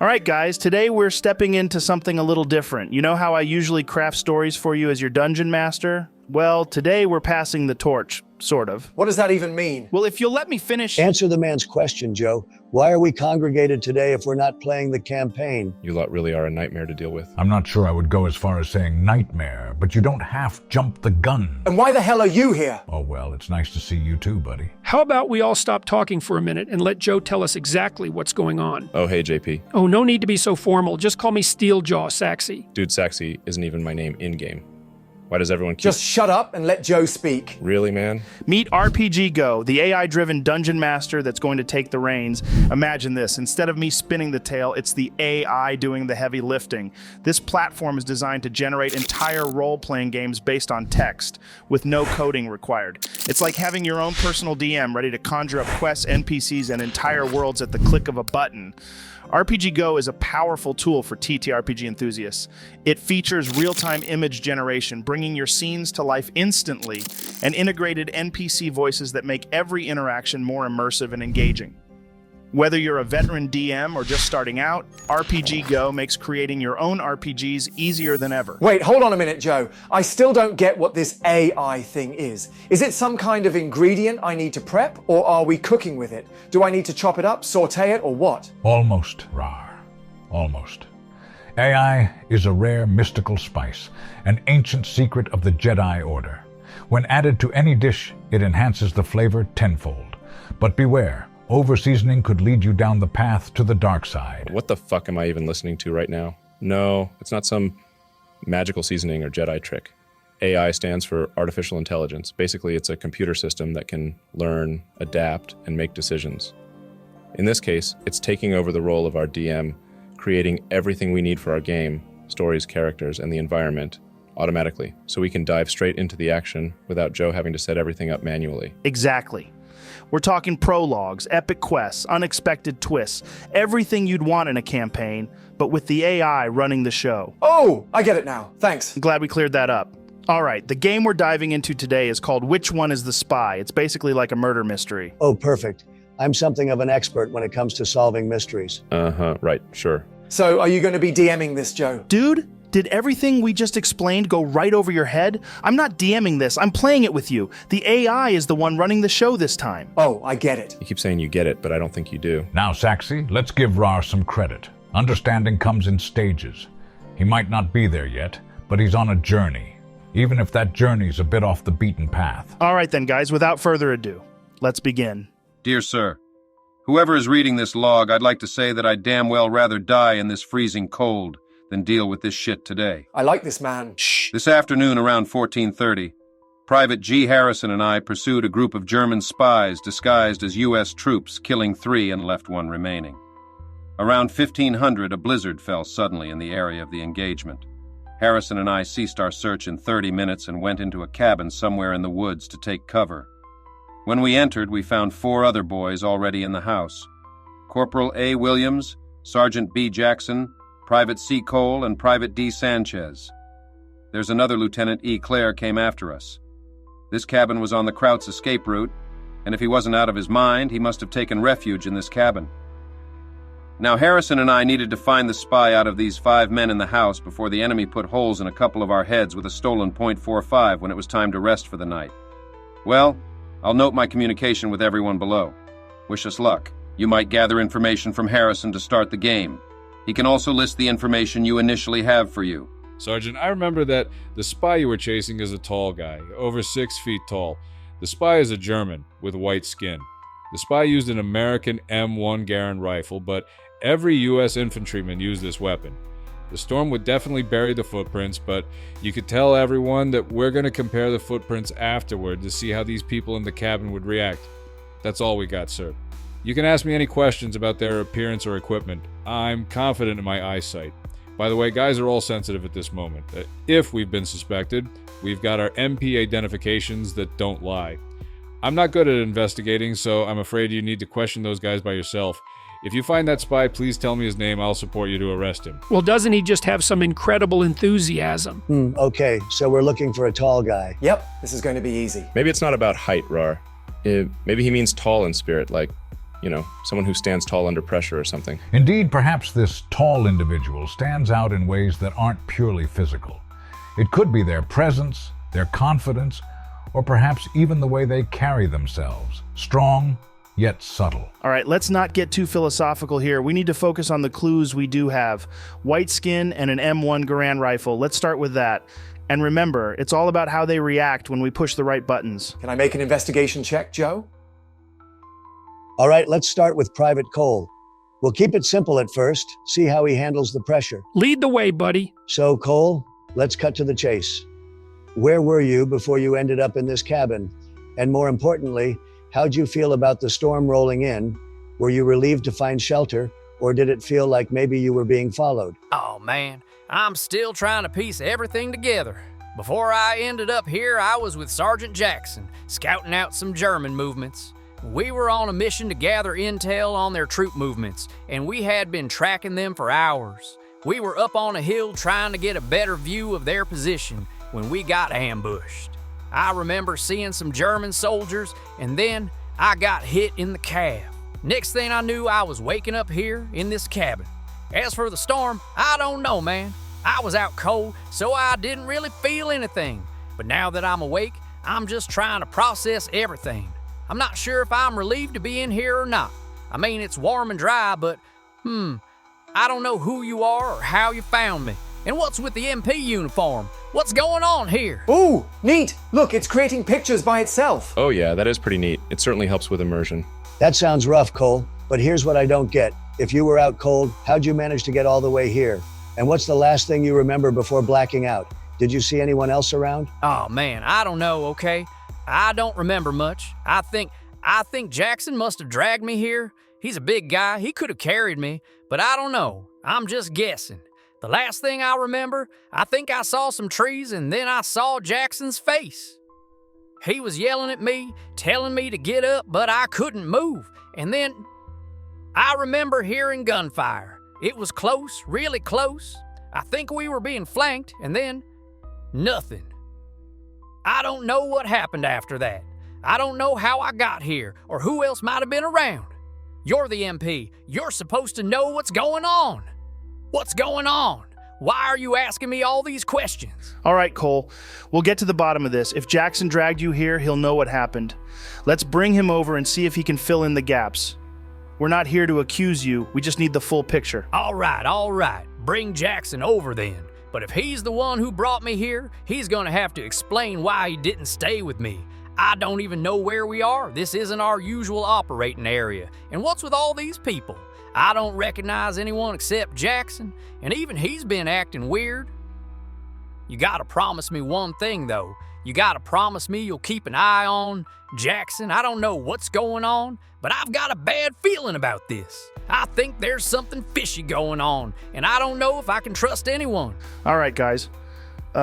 All right, guys, today we're stepping into something a little different. You know how I usually craft stories for you as your dungeon master? Well, today we're passing the torch, sort of. What does that even mean? Well, if you'll let me finish... Answer the man's question, Joe. Why are we congregated today if we're not playing the campaign? You lot really are a nightmare to deal with. I'm not sure I would go as far as saying nightmare, but you don't half jump the gun. And why the hell are you here? Oh well, it's nice to see you too, buddy. How about we all stop talking for a minute and let Joe tell us exactly what's going on? Oh, hey, JP. Oh, no need to be so formal. Just call me SteelJaw, Saxy. Dude, Saxy isn't even my name in-game. Why does everyone keep... Just shut up and let Joe speak. Really, man? Meet RPGGO, the AI-driven dungeon master that's going to take the reins. Imagine this. Instead of me spinning the tale, it's the AI doing the heavy lifting. This platform is designed to generate entire role-playing games based on text, with no coding required. It's like having your own personal DM ready to conjure up quests, NPCs, and entire worlds at the click of a button. RPGGO is a powerful tool for TTRPG enthusiasts. It features real-time image generation, bringing your scenes to life instantly, and integrated NPC voices that make every interaction more immersive and engaging. Whether you're a veteran DM or just starting out, RPGGO makes creating your own RPGs easier than ever. Wait, hold on a minute, Joe. I still don't get what this AI thing is. Is it some kind of ingredient I need to prep, or are we cooking with it? Do I need to chop it up, saute it, or what? Almost, Raarh. Almost. AI is a rare mystical spice, an ancient secret of the Jedi Order. When added to any dish, it enhances the flavor tenfold. But beware. Over-seasoning could lead you down the path to the dark side. What the fuck am I even listening to right now? No, it's not some magical seasoning or Jedi trick. AI stands for artificial intelligence. Basically, it's a computer system that can learn, adapt, and make decisions. In this case, it's taking over the role of our DM, creating everything we need for our game, stories, characters, and the environment, automatically, so we can dive straight into the action without Joe having to set everything up manually. Exactly. We're talking prologues, epic quests, unexpected twists, everything you'd want in a campaign, but with the AI running the show. Oh, I get it now. Thanks. I'm glad we cleared that up. All right, the game we're diving into today is called Which One is the Spy? It's basically like a murder mystery. Oh, perfect. I'm something of an expert when it comes to solving mysteries. Right, sure. So, are you going to be DMing this, Joe? Dude, did everything we just explained go right over your head? I'm not DMing this, I'm playing it with you. The AI is the one running the show this time. Oh, I get it. You keep saying you get it, but I don't think you do. Now, Saxy, let's give Raarh some credit. Understanding comes in stages. He might not be there yet, but he's on a journey, even if that journey's a bit off the beaten path. All right then, guys, without further ado, let's begin. Dear Sir, whoever is reading this log, I'd like to say that I'd damn well rather die in this freezing cold than deal with this shit today. I like this man. Shh. This afternoon around 14:30, Private G. Harrison and I pursued a group of German spies disguised as U.S. troops, killing 3 and left 1 remaining. Around 1500, a blizzard fell suddenly in the area of the engagement. Harrison and I ceased our search in 30 minutes and went into a cabin somewhere in the woods to take cover. When we entered, we found 4 other boys already in the house. Corporal A. Williams, Sergeant B. Jackson, Private C. Cole, and Private D. Sanchez. There's another Lieutenant E. Clare came after us. This cabin was on the Kraut's escape route, and if he wasn't out of his mind, he must have taken refuge in this cabin. Now, Harrison and I needed to find the spy out of these 5 men in the house before the enemy put holes in a couple of our heads with a stolen .45 when it was time to rest for the night. Well, I'll note my communication with everyone below. Wish us luck. You might gather information from Harrison to start the game. He can also list the information you initially have for you. Sergeant, I remember that the spy you were chasing is a tall guy, over 6 feet tall. The spy is a German, with white skin. The spy used an American M1 Garand rifle, but every U.S. infantryman used this weapon. The storm would definitely bury the footprints, but you could tell everyone that we're going to compare the footprints afterward to see how these people in the cabin would react. That's all we got, sir. You can ask me any questions about their appearance or equipment. I'm confident in my eyesight. By the way, guys are all sensitive at this moment. If we've been suspected, we've got our MP identifications that don't lie. I'm not good at investigating, so I'm afraid you need to question those guys by yourself. If you find that spy, please tell me his name. I'll support you to arrest him. Well, doesn't he just have some incredible enthusiasm? Okay, so we're looking for a tall guy. Yep, this is going to be easy. Maybe it's not about height, Raarh. Maybe he means tall in spirit, like someone who stands tall under pressure or something. Indeed, perhaps this tall individual stands out in ways that aren't purely physical. It could be their presence, their confidence, or perhaps even the way they carry themselves. Strong, yet subtle. All right, let's not get too philosophical here. We need to focus on the clues we do have. White skin and an M1 Garand rifle. Let's start with that. And remember, it's all about how they react when we push the right buttons. Can I make an investigation check, Joe? All right, let's start with Private Cole. We'll keep it simple at first, see how he handles the pressure. Lead the way, buddy. So, Cole, let's cut to the chase. Where were you before you ended up in this cabin? And more importantly, how'd you feel about the storm rolling in? Were you relieved to find shelter, or did it feel like maybe you were being followed? Oh man, I'm still trying to piece everything together. Before I ended up here, I was with Sergeant Jackson, scouting out some German movements. We were on a mission to gather intel on their troop movements, and we had been tracking them for hours. We were up on a hill trying to get a better view of their position when we got ambushed. I remember seeing some German soldiers, and then I got hit in the calf. Next thing I knew, I was waking up here in this cabin. As for the storm, I don't know, man. I was out cold, so I didn't really feel anything. But now that I'm awake, I'm just trying to process everything. I'm not sure if I'm relieved to be in here or not. I mean, it's warm and dry, but, I don't know who you are or how you found me. And what's with the MP uniform? What's going on here? Ooh, neat. Look, it's creating pictures by itself. Oh yeah, that is pretty neat. It certainly helps with immersion. That sounds rough, Cole, but here's what I don't get. If you were out cold, how'd you manage to get all the way here? And what's the last thing you remember before blacking out? Did you see anyone else around? Oh man, I don't know, okay? I don't remember much. I think Jackson must have dragged me here. He's a big guy, he could have carried me, but I don't know. I'm just guessing. The last thing I remember, I think I saw some trees and then I saw Jackson's face. He was yelling at me, telling me to get up, but I couldn't move. And then I remember hearing gunfire. It was close, really close. I think we were being flanked, and then nothing. I don't know what happened after that. I don't know how I got here or who else might have been around. You're the MP. You're supposed to know what's going on. What's going on? Why are you asking me all these questions? All right, Cole, we'll get to the bottom of this. If Jackson dragged you here, he'll know what happened. Let's bring him over and see if he can fill in the gaps. We're not here to accuse you, we just need the full picture. All right. Bring Jackson over then. But if he's the one who brought me here, he's gonna have to explain why he didn't stay with me. I don't even know where we are. This isn't our usual operating area. And what's with all these people? I don't recognize anyone except Jackson, and even he's been acting weird. You gotta promise me one thing, though. You gotta promise me you'll keep an eye on Jackson. I don't know what's going on, but I've got a bad feeling about this. I think there's something fishy going on, and I don't know if I can trust anyone. All right, guys.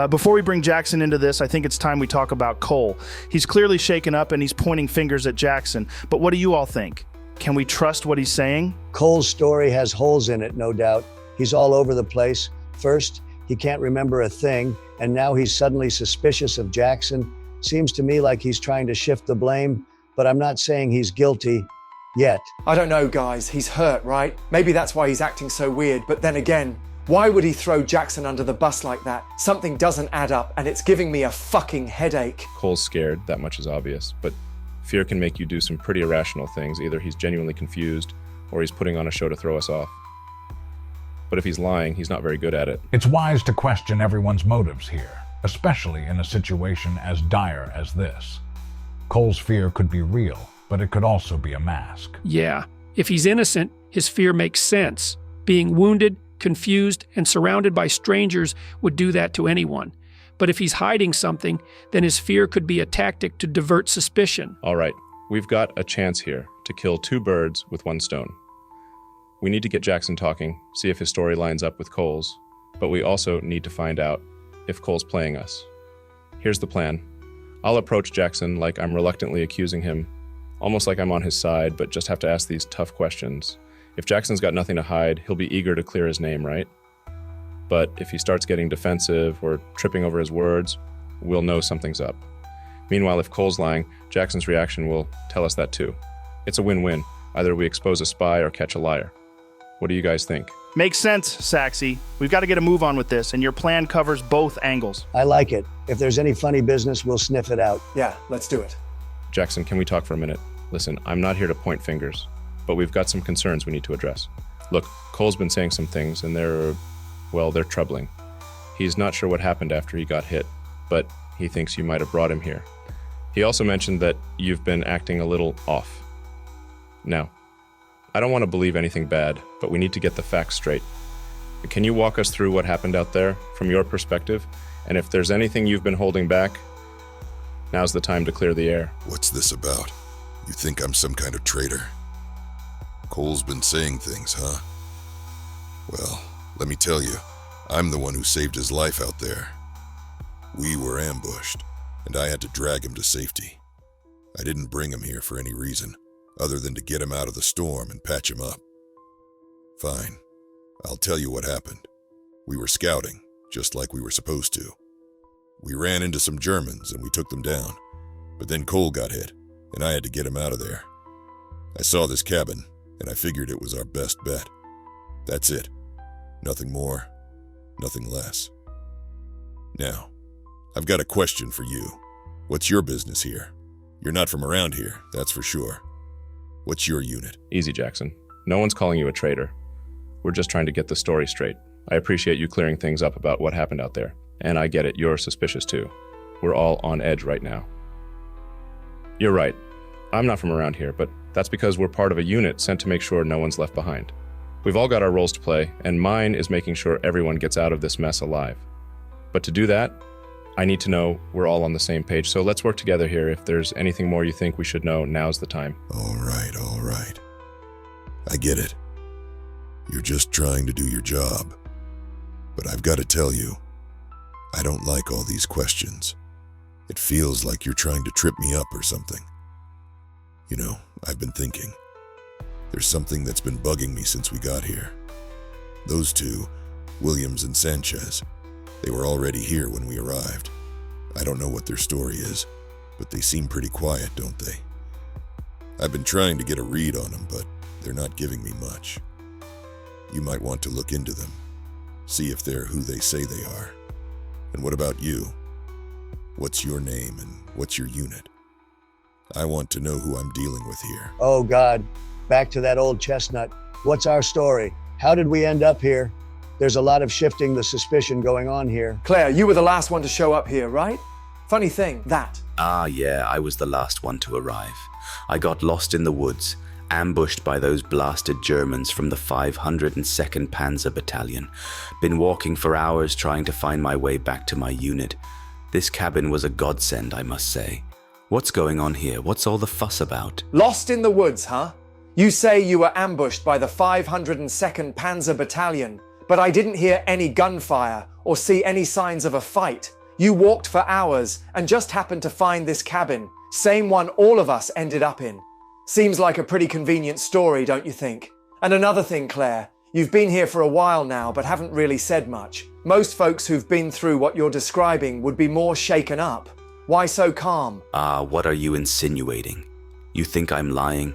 Before we bring Jackson into this, I think it's time we talk about Cole. He's clearly shaken up and he's pointing fingers at Jackson, but what do you all think? Can we trust what he's saying? Cole's story has holes in it, no doubt. He's all over the place. First, he can't remember a thing, and now he's suddenly suspicious of Jackson. Seems to me like he's trying to shift the blame, but I'm not saying he's guilty yet. I don't know, guys. He's hurt, right? Maybe that's why he's acting so weird. But then again, why would he throw Jackson under the bus like that? Something doesn't add up, and it's giving me a fucking headache. Cole's scared, that much is obvious, but fear can make you do some pretty irrational things. Either he's genuinely confused, or he's putting on a show to throw us off. But if he's lying, he's not very good at it. It's wise to question everyone's motives here, especially in a situation as dire as this. Cole's fear could be real, but it could also be a mask. Yeah, if he's innocent, his fear makes sense. Being wounded, confused, and surrounded by strangers would do that to anyone. But if he's hiding something, then his fear could be a tactic to divert suspicion. All right, we've got a chance here to kill two birds with one stone. We need to get Jackson talking, see if his story lines up with Cole's, but we also need to find out if Cole's playing us. Here's the plan. I'll approach Jackson like I'm reluctantly accusing him, almost like I'm on his side, but just have to ask these tough questions. If Jackson's got nothing to hide, he'll be eager to clear his name, right? But if he starts getting defensive or tripping over his words, we'll know something's up. Meanwhile, if Cole's lying, Jackson's reaction will tell us that too. It's a win-win. Either we expose a spy or catch a liar. What do you guys think? Makes sense, Saxy. We've got to get a move on with this, and your plan covers both angles. I like it. If there's any funny business, we'll sniff it out. Yeah, let's do it. Jackson, can we talk for a minute? Listen, I'm not here to point fingers, but we've got some concerns we need to address. Look, Cole's been saying some things, and they're troubling. He's not sure what happened after he got hit, but he thinks you might have brought him here. He also mentioned that you've been acting a little off. Now, I don't want to believe anything bad, but we need to get the facts straight. Can you walk us through what happened out there from your perspective? And if there's anything you've been holding back, now's the time to clear the air. What's this about? You think I'm some kind of traitor? Cole's been saying things, huh? Well, let me tell you, I'm the one who saved his life out there. We were ambushed, and I had to drag him to safety. I didn't bring him here for any reason, other than to get him out of the storm and patch him up. Fine, I'll tell you what happened. We were scouting, just like we were supposed to. We ran into some Germans and we took them down, but then Cole got hit, and I had to get him out of there. I saw this cabin, and I figured it was our best bet. That's it. Nothing more, nothing less. Now, I've got a question for you. What's your business here? You're not from around here, that's for sure. What's your unit? Easy, Jackson. No one's calling you a traitor. We're just trying to get the story straight. I appreciate you clearing things up about what happened out there. And I get it, you're suspicious too. We're all on edge right now. You're right. I'm not from around here, but that's because we're part of a unit sent to make sure no one's left behind. We've all got our roles to play, and mine is making sure everyone gets out of this mess alive. But to do that, I need to know we're all on the same page, so let's work together here. If there's anything more you think we should know, now's the time. All right. I get it. You're just trying to do your job. But I've got to tell you, I don't like all these questions. It feels like you're trying to trip me up or something. You know, I've been thinking. There's something that's been bugging me since we got here. Those two, Williams and Sanchez, they were already here when we arrived. I don't know what their story is, but they seem pretty quiet, don't they? I've been trying to get a read on them, but they're not giving me much. You might want to look into them, see if they're who they say they are. And what about you? What's your name and what's your unit? I want to know who I'm dealing with here. Oh, God. Back to that old chestnut. What's our story? How did we end up here? There's a lot of shifting the suspicion going on here. Claire, you were the last one to show up here, right? Funny thing, that. Ah, yeah, I was the last one to arrive. I got lost in the woods, ambushed by those blasted Germans from the 502nd Panzer Battalion. Been walking for hours trying to find my way back to my unit. This cabin was a godsend, I must say. What's going on here? What's all the fuss about? Lost in the woods, huh? You say you were ambushed by the 502nd Panzer Battalion, but I didn't hear any gunfire or see any signs of a fight. You walked for hours and just happened to find this cabin, same one all of us ended up in. Seems like a pretty convenient story, don't you think? And another thing, Claire, you've been here for a while now, but haven't really said much. Most folks who've been through what you're describing would be more shaken up. Why so calm? What are you insinuating? You think I'm lying?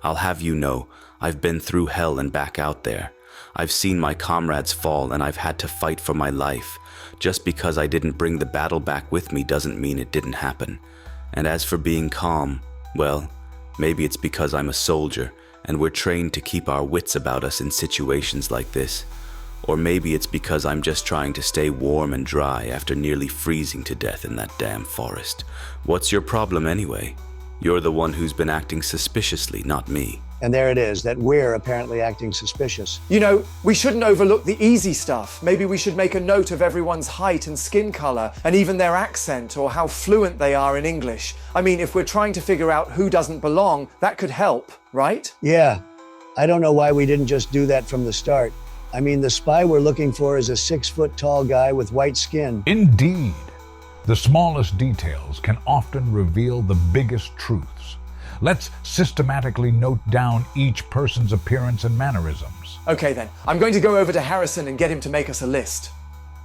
I'll have you know, I've been through hell and back out there. I've seen my comrades fall and I've had to fight for my life. Just because I didn't bring the battle back with me doesn't mean it didn't happen. And as for being calm, well, maybe it's because I'm a soldier and we're trained to keep our wits about us in situations like this. Or maybe it's because I'm just trying to stay warm and dry after nearly freezing to death in that damn forest. What's your problem anyway? You're the one who's been acting suspiciously, not me. And there it is, that we're apparently acting suspicious. You know, we shouldn't overlook the easy stuff. Maybe we should make a note of everyone's height and skin color, and even their accent or how fluent they are in English. I mean, if we're trying to figure out who doesn't belong, that could help, right? Yeah. I don't know why we didn't just do that from the start. I mean, the spy we're looking for is a 6-foot-tall guy with white skin. Indeed. The smallest details can often reveal the biggest truths. Let's systematically note down each person's appearance and mannerisms. Okay then, I'm going to go over to Harrison and get him to make us a list.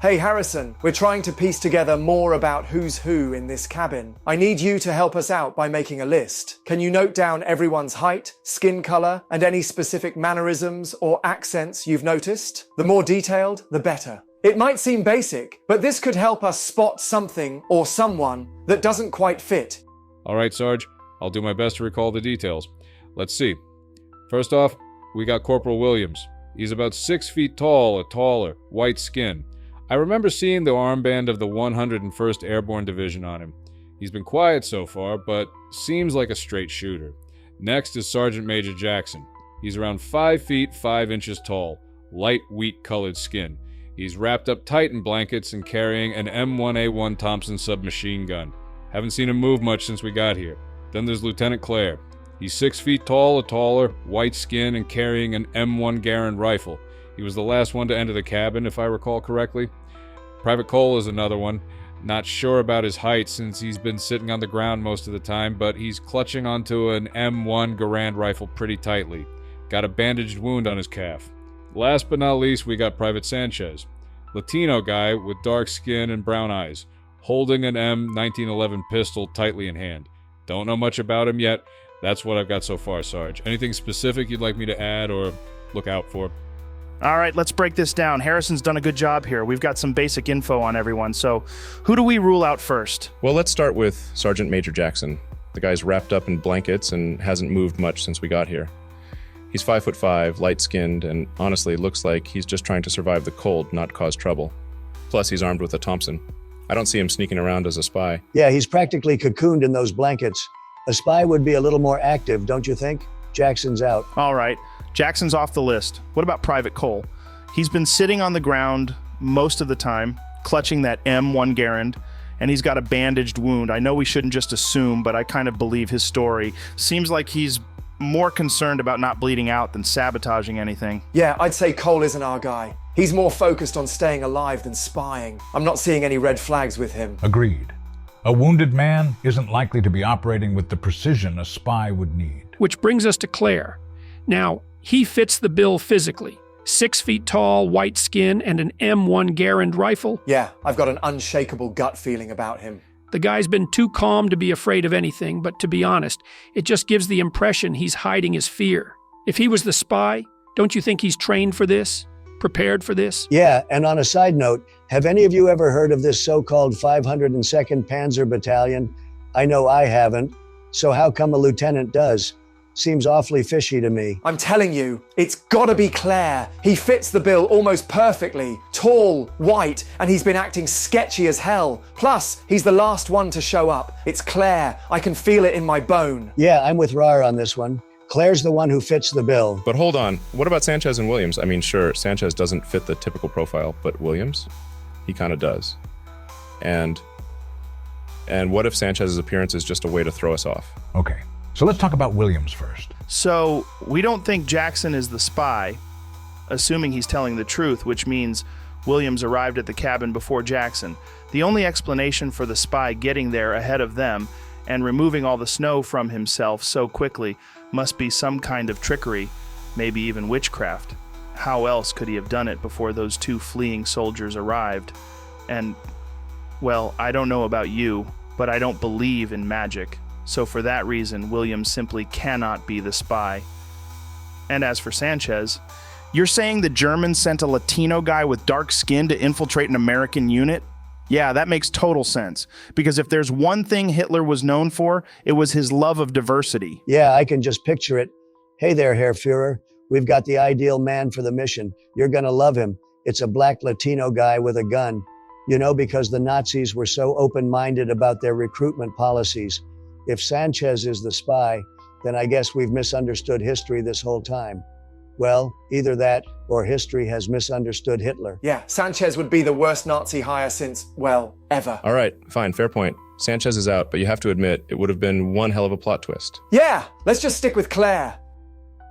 Hey Harrison, we're trying to piece together more about who's who in this cabin. I need you to help us out by making a list. Can you note down everyone's height, skin color, and any specific mannerisms or accents you've noticed? The more detailed, the better. It might seem basic, but this could help us spot something or someone that doesn't quite fit. All right, Sarge. I'll do my best to recall the details. Let's see. First off, we got Corporal Williams. He's about 6 feet tall or taller, white skin. I remember seeing the armband of the 101st Airborne Division on him. He's been quiet so far, but seems like a straight shooter. Next is Sergeant Major Jackson. He's around 5 feet 5 inches tall, light wheat-colored skin. He's wrapped up tight in blankets and carrying an M1A1 Thompson submachine gun. Haven't seen him move much since we got here. Then there's Lieutenant Clare. He's 6 feet tall or taller, white skin, and carrying an M1 Garand rifle. He was the last one to enter the cabin, if I recall correctly. Private Cole is another one. Not sure about his height since he's been sitting on the ground most of the time, but he's clutching onto an M1 Garand rifle pretty tightly. Got a bandaged wound on his calf. Last but not least, we got Private Sanchez. Latino guy with dark skin and brown eyes, holding an M1911 pistol tightly in hand. Don't know much about him yet. That's what I've got so far, Sarge. Anything specific you'd like me to add or look out for? All right, let's break this down. Harrison's done a good job here. We've got some basic info on everyone. So who do we rule out first? Well, let's start with Sergeant Major Jackson. The guy's wrapped up in blankets and hasn't moved much since we got here. He's 5'5", light-skinned, and honestly looks like he's just trying to survive the cold, not cause trouble. Plus, he's armed with a Thompson. I don't see him sneaking around as a spy. Yeah, he's practically cocooned in those blankets. A spy would be a little more active, don't you think? Jackson's out. All right, Jackson's off the list. What about Private Cole? He's been sitting on the ground most of the time, clutching that M1 Garand, and he's got a bandaged wound. I know we shouldn't just assume, but I kind of believe his story. Seems like he's more concerned about not bleeding out than sabotaging anything. Yeah, I'd say Cole isn't our guy. He's more focused on staying alive than spying. I'm not seeing any red flags with him. Agreed. A wounded man isn't likely to be operating with the precision a spy would need. Which brings us to Claire. Now, he fits the bill physically. 6 feet tall, white skin, and an M1 Garand rifle. Yeah, I've got an unshakable gut feeling about him. The guy's been too calm to be afraid of anything, but to be honest, it just gives the impression he's hiding his fear. If he was the spy, don't you think he's trained for this? Prepared for this? Yeah, and on a side note, have any of you ever heard of this so-called 502nd Panzer Battalion? I know I haven't. So how come a lieutenant does? Seems awfully fishy to me. I'm telling you, it's gotta be Claire. He fits the bill almost perfectly. Tall, white, and he's been acting sketchy as hell. Plus, he's the last one to show up. It's Claire. I can feel it in my bone. Yeah, I'm with Raarh on this one. Claire's the one who fits the bill. But hold on, what about Sanchez and Williams? I mean, sure, Sanchez doesn't fit the typical profile, but Williams? He kind of does. And what if Sanchez's appearance is just a way to throw us off? Okay, so let's talk about Williams first. So we don't think Jackson is the spy, assuming he's telling the truth, which means Williams arrived at the cabin before Jackson. The only explanation for the spy getting there ahead of them and removing all the snow from himself so quickly must be some kind of trickery, maybe even witchcraft. How else could he have done it before those two fleeing soldiers arrived? And, well, I don't know about you, but I don't believe in magic. So for that reason, Williams simply cannot be the spy. And as for Sanchez, you're saying the Germans sent a Latino guy with dark skin to infiltrate an American unit? Yeah, that makes total sense. Because if there's one thing Hitler was known for, it was his love of diversity. Yeah, I can just picture it. Hey there, Herr Führer. We've got the ideal man for the mission. You're gonna love him. It's a black Latino guy with a gun. You know, because the Nazis were so open-minded about their recruitment policies. If Sanchez is the spy, then I guess we've misunderstood history this whole time. Well, either that or history has misunderstood Hitler. Yeah, Sanchez would be the worst Nazi hire since, well, ever. All right, fine, fair point. Sanchez is out, but you have to admit, it would have been one hell of a plot twist. Yeah, let's just stick with Claire.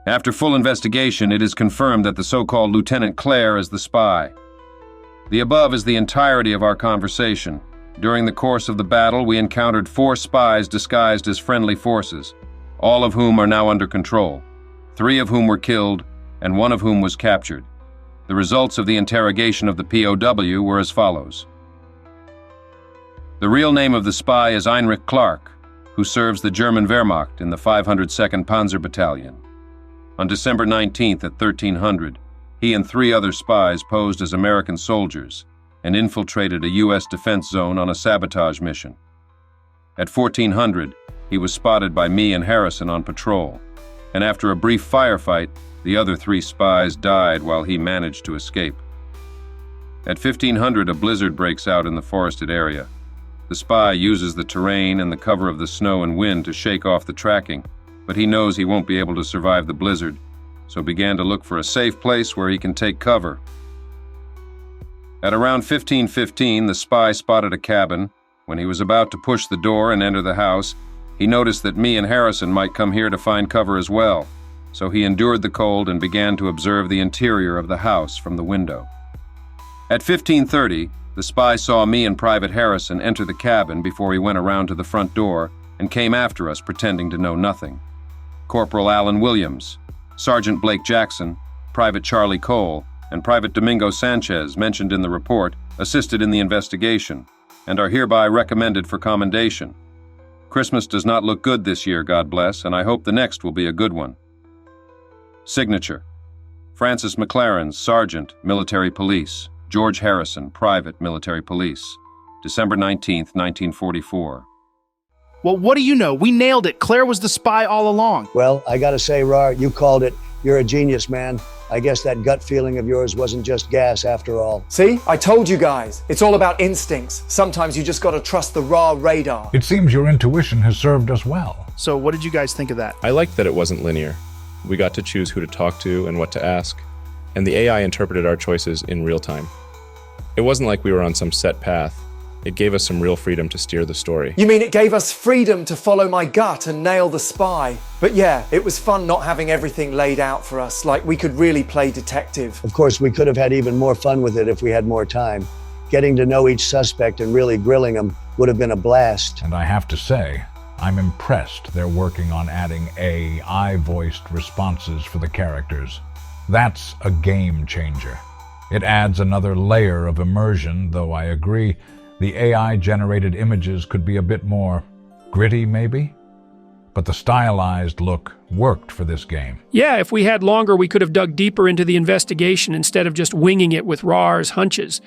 After full investigation, it is confirmed that the so-called Lieutenant Clare is the spy. The above is the entirety of our conversation. During the course of the battle, we encountered 4 spies disguised as friendly forces, all of whom are now under control, 3 of whom were killed, and 1 of whom was captured. The results of the interrogation of the POW were as follows. The real name of the spy is Heinrich Clark, who serves the German Wehrmacht in the 502nd Panzer Battalion. On December 19th at 1300, he and 3 other spies posed as American soldiers and infiltrated a U.S. defense zone on a sabotage mission. At 1400, he was spotted by me and Harrison on patrol, and after a brief firefight, the other 3 spies died while he managed to escape. At 1500, a blizzard breaks out in the forested area. The spy uses the terrain and the cover of the snow and wind to shake off the tracking, but he knows he won't be able to survive the blizzard, so began to look for a safe place where he can take cover. At around 1515, the spy spotted a cabin. When he was about to push the door and enter the house, he noticed that me and Harrison might come here to find cover as well, so he endured the cold and began to observe the interior of the house from the window. At 1530, the spy saw me and Private Harrison enter the cabin before he went around to the front door and came after us pretending to know nothing. Corporal Alan Williams, Sergeant Blake Jackson, Private Charlie Cole, and Private Domingo Sanchez, mentioned in the report, assisted in the investigation and are hereby recommended for commendation. Christmas does not look good this year, God bless, and I hope the next will be a good one. Signature: Francis McLaren, Sergeant, Military Police. George Harrison, Private, Military Police. December 19th, 1944. Well, what do you know? We nailed it. Claire was the spy all along. Well, I gotta say, Raarh, you called it. You're a genius, man. I guess that gut feeling of yours wasn't just gas after all. See? I told you guys. It's all about instincts. Sometimes you just gotta trust the Raarh radar. It seems your intuition has served us well. So what did you guys think of that? I liked that it wasn't linear. We got to choose who to talk to and what to ask, and the AI interpreted our choices in real time. It wasn't like we were on some set path. It gave us some real freedom to steer the story. You mean it gave us freedom to follow my gut and nail the spy? But yeah, it was fun not having everything laid out for us, like we could really play detective. Of course, we could have had even more fun with it if we had more time. Getting to know each suspect and really grilling them would have been a blast. And I have to say, I'm impressed they're working on adding AI-voiced responses for the characters. That's a game changer. It adds another layer of immersion, though I agree the AI-generated images could be a bit more gritty, maybe? But the stylized look worked for this game. Yeah, if we had longer, we could have dug deeper into the investigation instead of just winging it with Raarh's hunches.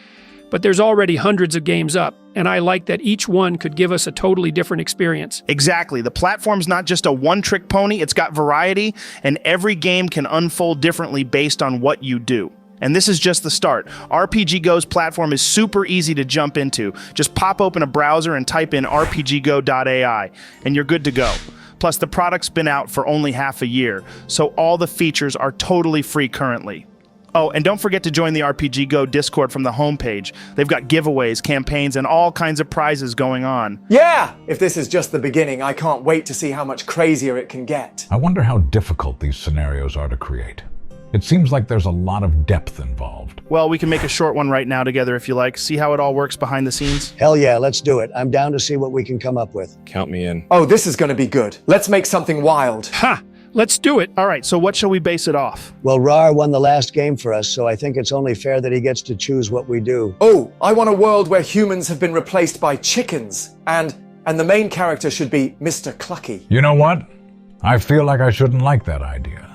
But there's already hundreds of games up, and I like that each one could give us a totally different experience. Exactly. The platform's not just a one-trick pony, it's got variety, and every game can unfold differently based on what you do. And this is just the start. RPGGO's platform is super easy to jump into. Just pop open a browser and type in rpggo.ai, and you're good to go. Plus, the product's been out for only half a year, so all the features are totally free currently. Oh, and don't forget to join the RPGGO Discord from the homepage. They've got giveaways, campaigns, and all kinds of prizes going on. Yeah! If this is just the beginning, I can't wait to see how much crazier it can get. I wonder how difficult these scenarios are to create. It seems like there's a lot of depth involved. Well, we can make a short one right now together if you like. See how it all works behind the scenes? Hell yeah, let's do it. I'm down to see what we can come up with. Count me in. Oh, this is gonna be good. Let's make something wild. Ha! Let's do it. All right, so what shall we base it off? Well, Raarh won the last game for us, so I think it's only fair that he gets to choose what we do. Oh, I want a world where humans have been replaced by chickens, and the main character should be Mr. Clucky. You know what? I feel like I shouldn't like that idea,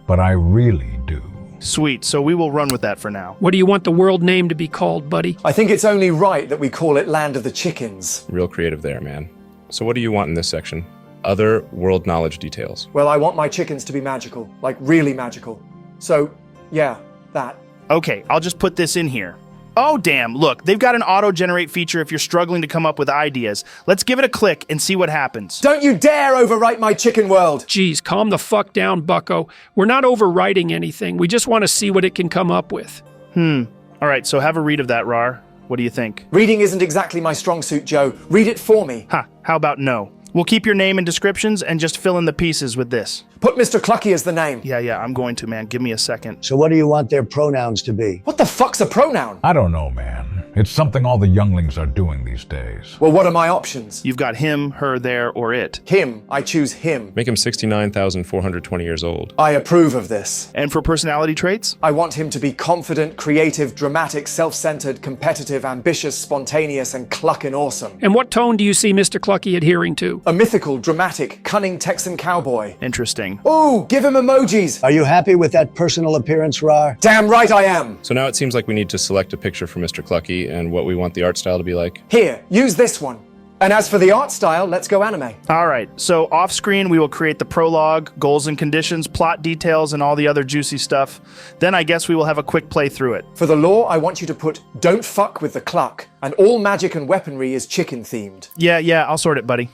but I really do. Sweet, so we will run with that for now. What do you want the world name to be called, buddy? I think it's only right that we call it Land of the Chickens. Real creative there, man. So what do you want in this section? Other world knowledge details. Well, I want my chickens to be magical, like really magical. So, yeah, that. Okay, I'll just put this in here. Oh, damn, look, they've got an auto-generate feature if you're struggling to come up with ideas. Let's give it a click and see what happens. Don't you dare overwrite my chicken world! Geez, calm the fuck down, bucko. We're not overwriting anything. We just want to see what it can come up with. All right, so have a read of that, Raarh. What do you think? Reading isn't exactly my strong suit, Joe. Read it for me. Ha, how about no? We'll keep your name and descriptions and just fill in the pieces with this. Put Mr. Clucky as the name. Yeah, I'm going to, man. Give me a second. So what do you want their pronouns to be? What the fuck's a pronoun? I don't know, man. It's something all the younglings are doing these days. Well, what are my options? You've got him, her, there, or it. Him. I choose him. Make him 69,420 years old. I approve of this. And for personality traits? I want him to be confident, creative, dramatic, self-centered, competitive, ambitious, spontaneous, and clucking awesome. And what tone do you see Mr. Clucky adhering to? A mythical, dramatic, cunning Texan cowboy. Interesting. Ooh, give him emojis. Are you happy with that personal appearance, Raarh? Damn right I am. So now it seems like we need to select a picture for Mr. Clucky and what we want the art style to be like. Here, use this one. And as for the art style, let's go anime. All right, so off screen, we will create the prologue, goals and conditions, plot details, and all the other juicy stuff. Then I guess we will have a quick play through it. For the lore, I want you to put "Don't fuck with the cluck," and all magic and weaponry is chicken themed. Yeah, I'll sort it, buddy.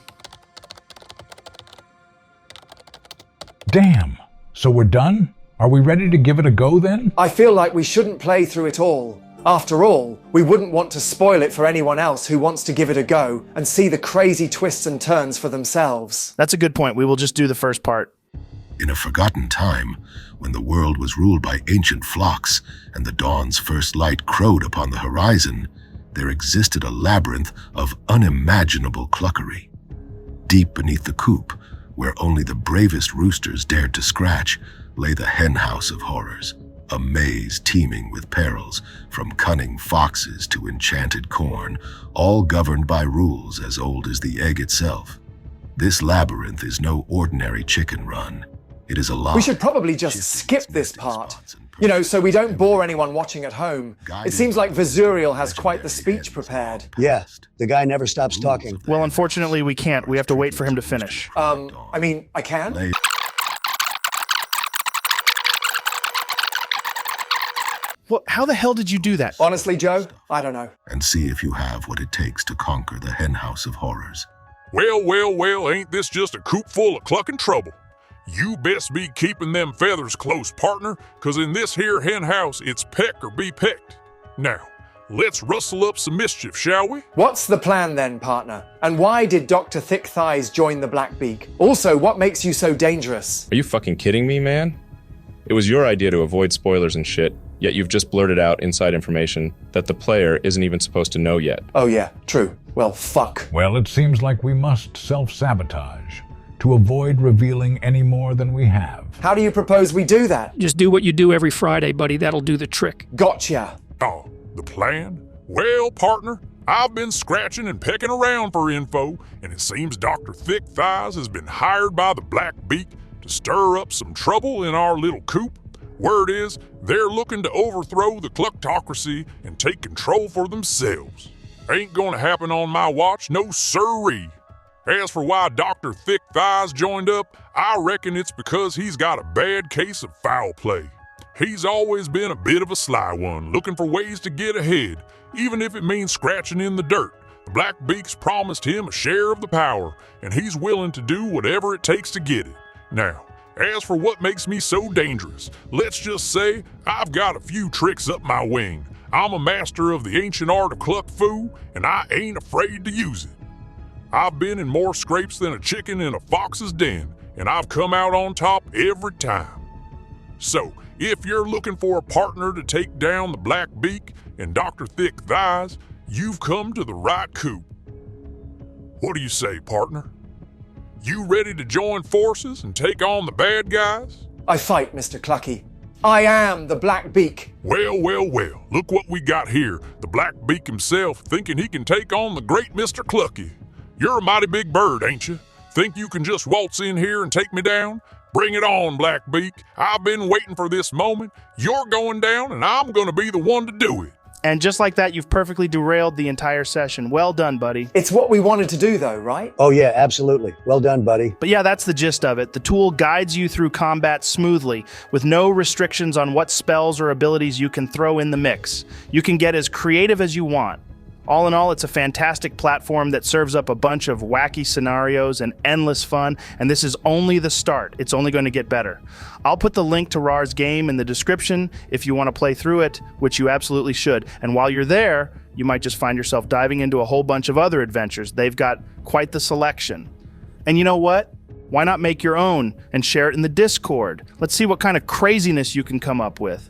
Damn. So we're done? Are we ready to give it a go then? I feel like we shouldn't play through it all. After all, we wouldn't want to spoil it for anyone else who wants to give it a go and see the crazy twists and turns for themselves. That's a good point. We will just do the first part. In a forgotten time, when the world was ruled by ancient flocks and the dawn's first light crowed upon the horizon, there existed a labyrinth of unimaginable cluckery. Deep beneath the coop, where only the bravest roosters dared to scratch, lay the henhouse of horrors, a maze teeming with perils, from cunning foxes to enchanted corn, all governed by rules as old as the egg itself. This labyrinth is no ordinary chicken run. It is a lot. We should probably just skip this part. You know, so we don't bore anyone watching at home. It seems like Vizuriel has quite the speech prepared. Yeah, the guy never stops talking. Well, unfortunately, we can't. We have to wait for him to finish. I mean, I can? Well, how the hell did you do that? Honestly, Joe, I don't know. And see if you have what it takes to conquer the henhouse of horrors. Well, ain't this just a coop full of clucking trouble? You best be keeping them feathers close, partner, 'cause in this here hen house, it's peck or be pecked. Now, let's rustle up some mischief, shall we? What's the plan then, partner? And why did Dr. Thick Thighs join the Blackbeak? Also, what makes you so dangerous? Are you fucking kidding me, man? It was your idea to avoid spoilers and shit, yet you've just blurted out inside information that the player isn't even supposed to know yet. Oh yeah, true. Well, fuck. Well, it seems like we must self-sabotage to avoid revealing any more than we have. How do you propose we do that? Just do what you do every Friday, buddy. That'll do the trick. Gotcha. Oh, the plan? Well, partner, I've been scratching and pecking around for info, and it seems Dr. Thick Thighs has been hired by the Blackbeak to stir up some trouble in our little coop. Word is, they're looking to overthrow the clucktocracy and take control for themselves. Ain't gonna happen on my watch, no sirree. As for why Dr. Thick Thighs joined up, I reckon it's because he's got a bad case of foul play. He's always been a bit of a sly one, looking for ways to get ahead, even if it means scratching in the dirt. The Blackbeak's promised him a share of the power, and he's willing to do whatever it takes to get it. Now, as for what makes me so dangerous, let's just say I've got a few tricks up my wing. I'm a master of the ancient art of cluck foo, and I ain't afraid to use it. I've been in more scrapes than a chicken in a fox's den, and I've come out on top every time. So, if you're looking for a partner to take down the Blackbeak and Dr. Thick Thighs, you've come to the right coop. What do you say, partner? You ready to join forces and take on the bad guys? I fight, Mr. Clucky. I am the Blackbeak. Well, look what we got here. The Blackbeak himself thinking he can take on the great Mr. Clucky. You're a mighty big bird, ain't you? Think you can just waltz in here and take me down? Bring it on, Blackbeak. I've been waiting for this moment. You're going down, and I'm gonna be the one to do it. And just like that, you've perfectly derailed the entire session. Well done, buddy. It's what we wanted to do, though, right? Oh yeah, absolutely. Well done, buddy. But yeah, that's the gist of it. The tool guides you through combat smoothly, with no restrictions on what spells or abilities you can throw in the mix. You can get as creative as you want. All in all, it's a fantastic platform that serves up a bunch of wacky scenarios and endless fun, and this is only the start. It's only going to get better. I'll put the link to Raarh's game in the description if you want to play through it, which you absolutely should. And while you're there, you might just find yourself diving into a whole bunch of other adventures. They've got quite the selection. And you know what? Why not make your own and share it in the Discord? Let's see what kind of craziness you can come up with.